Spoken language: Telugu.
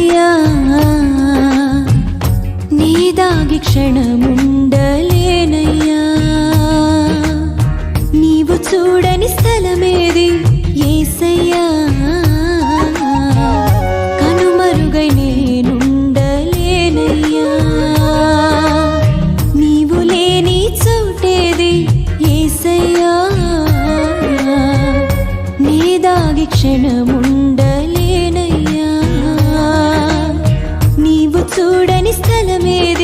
యేసయ్యా నీ దాగి క్షణముండలేనయ్యా నీవు చూడని స్థలమేది యేసయ్యా కనుమరుగై నేనుండలేనయ్యా నీవు లేని చోటేది యేసయ్యా నీ దాగి క్షణముండలేనయ్యా నీవు చూడని స్థలమేది